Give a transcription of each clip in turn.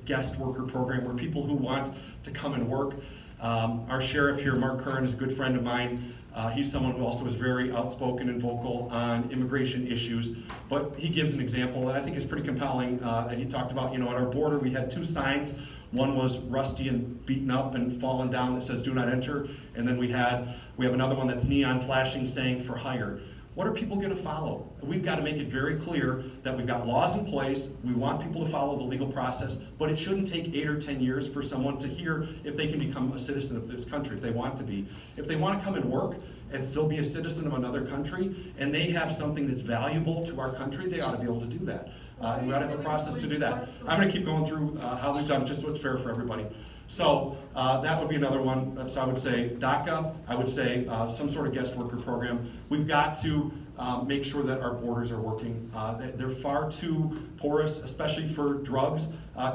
guest worker program where people who want to come and work. Our sheriff here, Mark Curran, is a good friend of mine. He's someone who also is very outspoken and vocal on immigration issues, but he gives an example that I think is pretty compelling, and he talked about, at our border we had 2 signs. One was rusty and beaten up and fallen down that says "Do not enter," and then we have another one that's neon flashing saying "For hire." What are people going to follow? We've got to make it very clear that we've got laws in place. We want people to follow the legal process, but it shouldn't take 8 or 10 years for someone to hear if they can become a citizen of this country, if they want to be. If they want to come and work and still be a citizen of another country, and they have something that's valuable to our country, they ought to be able to do that. And we ought to have a process to do that. I'm going to keep going through how we've done it, just so it's fair for everybody. So that would be another one. So I would say DACA, I would say some sort of guest worker program. We've got to make sure that our borders are working. They're far too porous, especially for drugs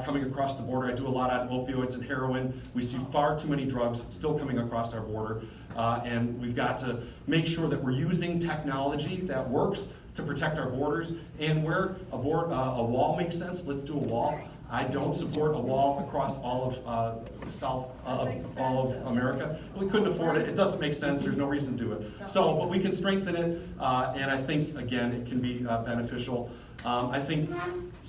coming across the border. I do a lot on opioids and heroin. We see far too many drugs still coming across our border. And we've got to make sure that we're using technology that works to protect our borders. And where a wall makes sense, let's do a wall. I don't support a wall across all of all of America. We couldn't afford it. It doesn't make sense. There's no reason to do it. So, but we can strengthen it, and I think again it can be beneficial. I think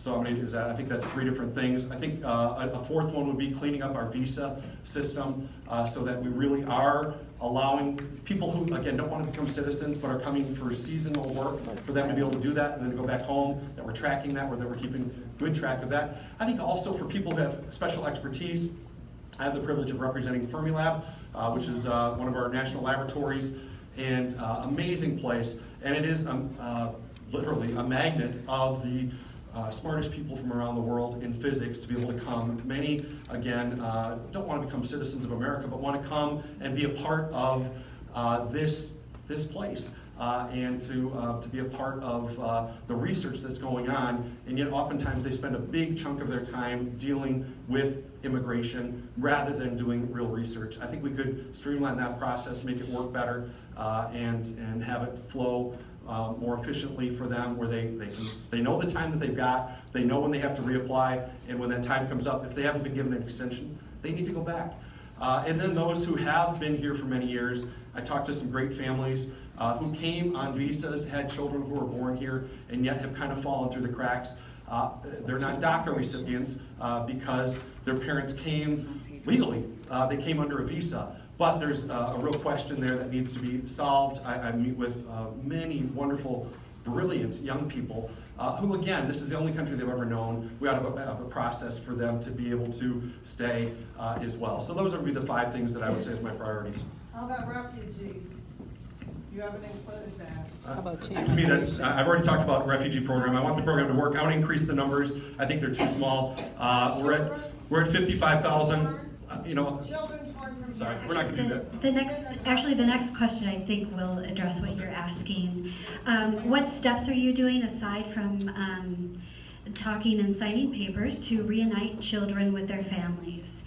so. I think that's 3 different things. I think a 4th one would be cleaning up our visa system so that we really are allowing people who, again, don't want to become citizens but are coming for seasonal work, for them to be able to do that and then go back home, that we're tracking that, or that we're keeping good track of that. I think also for people who have special expertise, I have the privilege of representing Fermilab, which is one of our national laboratories, and amazing place, and it is literally a magnet of the smartest people from around the world in physics to be able to come. Many, again, don't want to become citizens of America, but want to come and be a part of this place. And to be a part of the research that's going on, and yet oftentimes they spend a big chunk of their time dealing with immigration rather than doing real research. I think we could streamline that process, make it work better, and have it flow more efficiently for them, where they know the time that they've got, they know when they have to reapply, and when that time comes up, if they haven't been given an extension, they need to go back. And then those who have been here for many years, I talked to some great families who came on visas, had children who were born here, and yet have kind of fallen through the cracks. They're not DACA recipients because their parents came legally. They came under a visa. But there's a real question there that needs to be solved. I meet with many wonderful, brilliant young people who, again, this is the only country they've ever known. We ought to have a process for them to be able to stay as well. So those would be the 5 things that I would say is my priorities. How about refugees? You haven't included that. How about To me, that's, I've already talked about refugee program. I want the program to work. I want to increase the numbers. I think they're too small. We're at 55,000. Sorry, we're not going to do that. The next question I think will address what you're asking. What steps are you doing aside from talking and signing papers to reunite children with their families?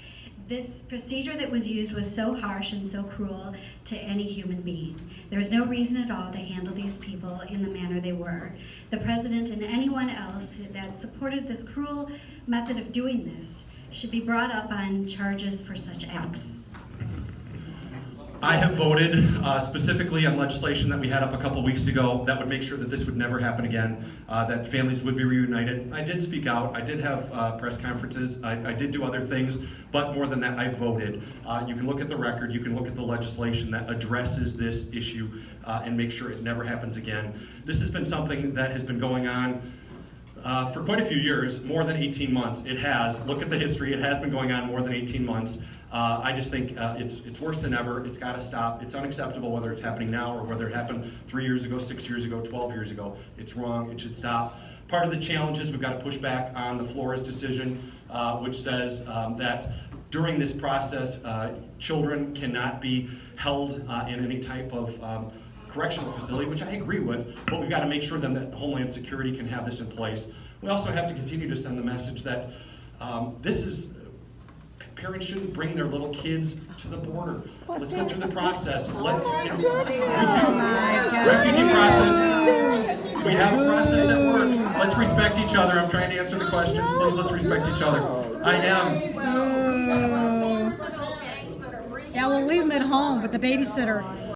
This procedure that was used was so harsh and so cruel to any human being. There was no reason at all to handle these people in the manner they were. The president and anyone else that supported this cruel method of doing this should be brought up on charges for such acts. I have voted specifically on legislation that we had up a couple weeks ago that would make sure that this would never happen again, that families would be reunited. I did speak out. I did have press conferences. I did do other things, but more than that, I voted. You can look at the record. You can look at the legislation that addresses this issue and make sure it never happens again. This has been something that has been going on for quite a few years, more than 18 months. It has. Look at the history. It has been going on more than 18 months. I just think it's worse than ever. It's got to stop. It's unacceptable whether it's happening now or whether it happened 3 years ago, 6 years ago, 12 years ago. It's wrong. It should stop. Part of the challenge is we've got to push back on the Flores decision, which says that during this process, children cannot be held in any type of correctional facility, which I agree with, but we've got to make sure then that Homeland Security can have this in place. We also have to continue to send the message that parents shouldn't bring their little kids to the border. Let's go through the process. Let's refugee process. We have a process that works. Let's respect each other. I'm trying to answer the questions. Please, let's respect each other. I am. Well, we got one more for the babysitter. Yeah, we'll leave him at home with the babysitter.